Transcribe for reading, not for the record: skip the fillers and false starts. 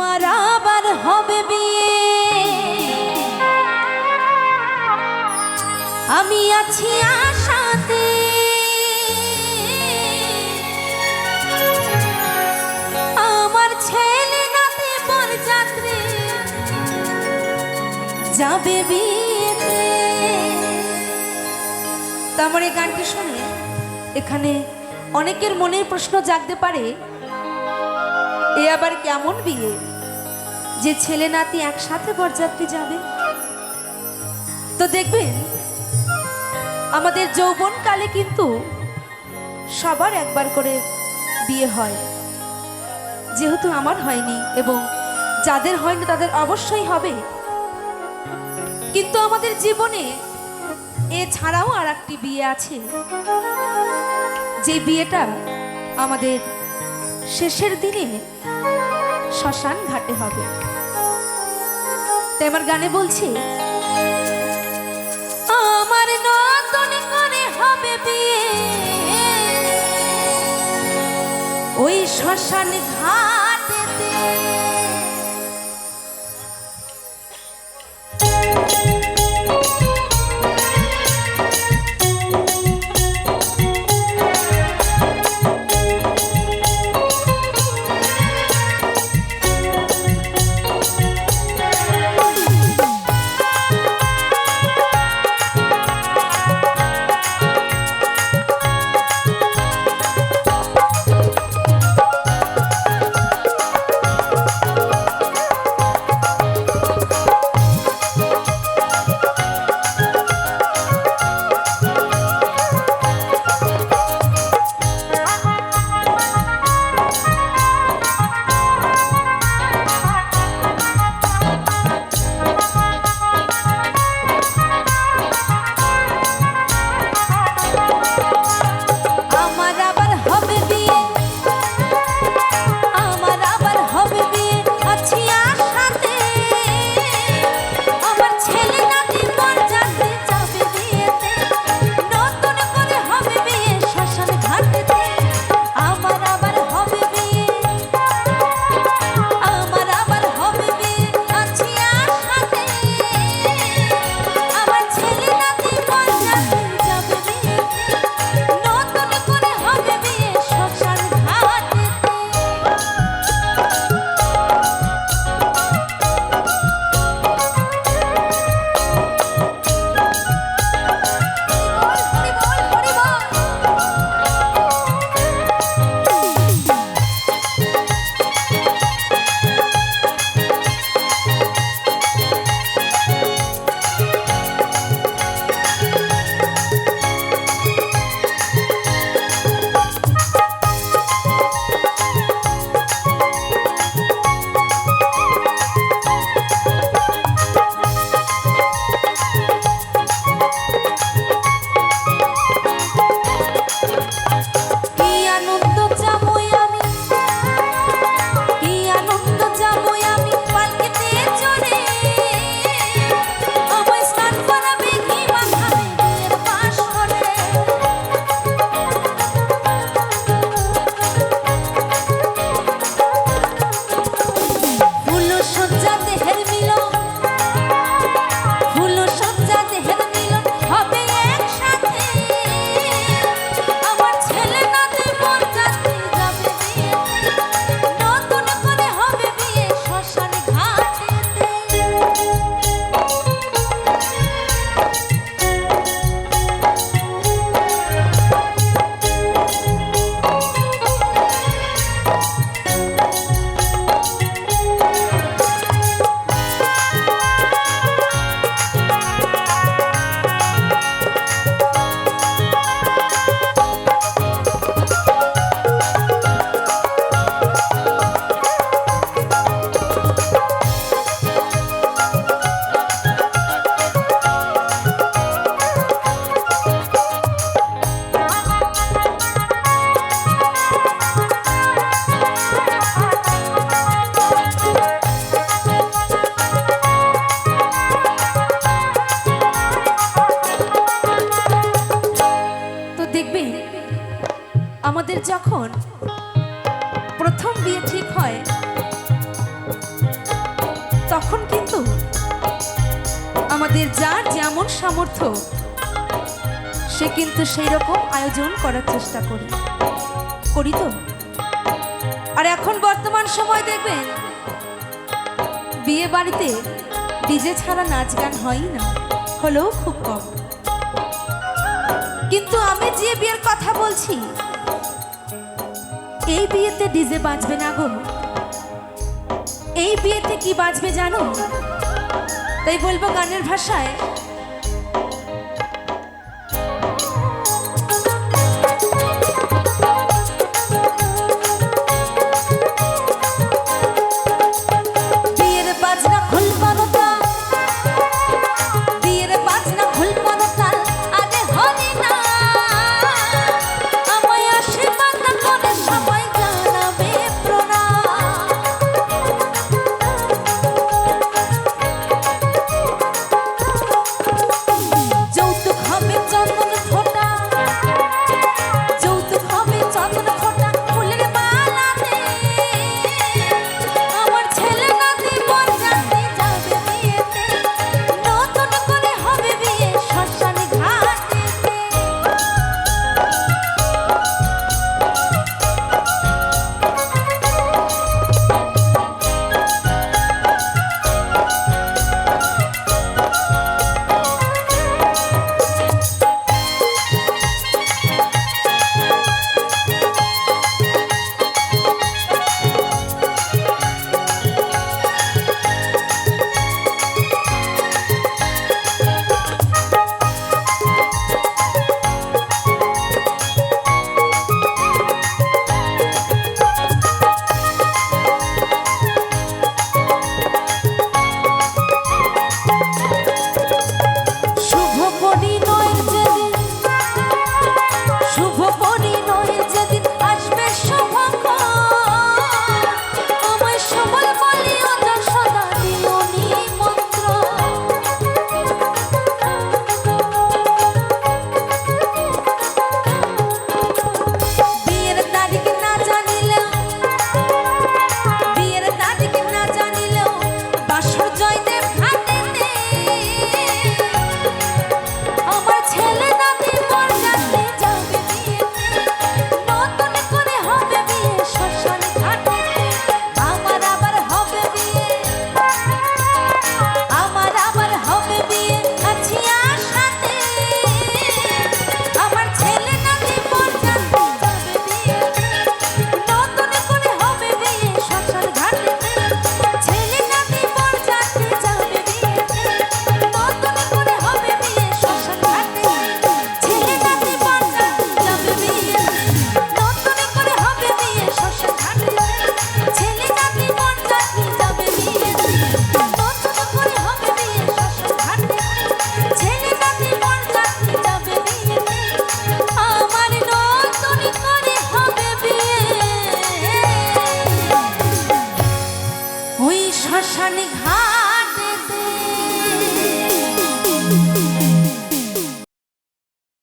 আমার আবার হবে বিয়ে, আমি আছি আশাতে। আমার ছেলে নাতি বরযাত্রী যাবে বিয়েতে। তারপরে গানটি শুনে এখানে অনেকের মনে প্রশ্ন জাগতে পারে, এ আবার কেমন বিয়ে যে ছেলে নাতি একসাথে বরযাত্রী যাবে? তো দেখবেন আমাদের যৌবনকালে কিন্তু সবার একবার করে বিয়ে হয়। যেহেতু আমার হয়নি এবং যাদের হয়নি তাদের অবশ্যই হবে, কিন্তু আমাদের জীবনে এছাড়াও আর একটি বিয়ে আছে, যে বিয়েটা আমাদের শেষের দিনে শ্মশান ঘাটে হবে। তাই আমার গানে বলছি, আমার নতুন করে হবে বিয়ে ওই শ্মশান ঘাটেতে। তখন কিন্তু আমাদের যার যেমন সামর্থ্য সে কিন্তু সেই রকম আয়োজন করার চেষ্টা করি তো। আর এখন বর্তমান সময় দেখবেন বিয়ে বাড়িতে ডিজে ছাড়া নাচ গান হয়ই না, হলেও খুব কম। কিন্তু আমি যে বিয়ের কথা বলছি এই বিয়েতে ডিজে বাজবে না গো। এই বিয়েতে কি বাজবে জানো? তাই বলবো গানের ভাষায়,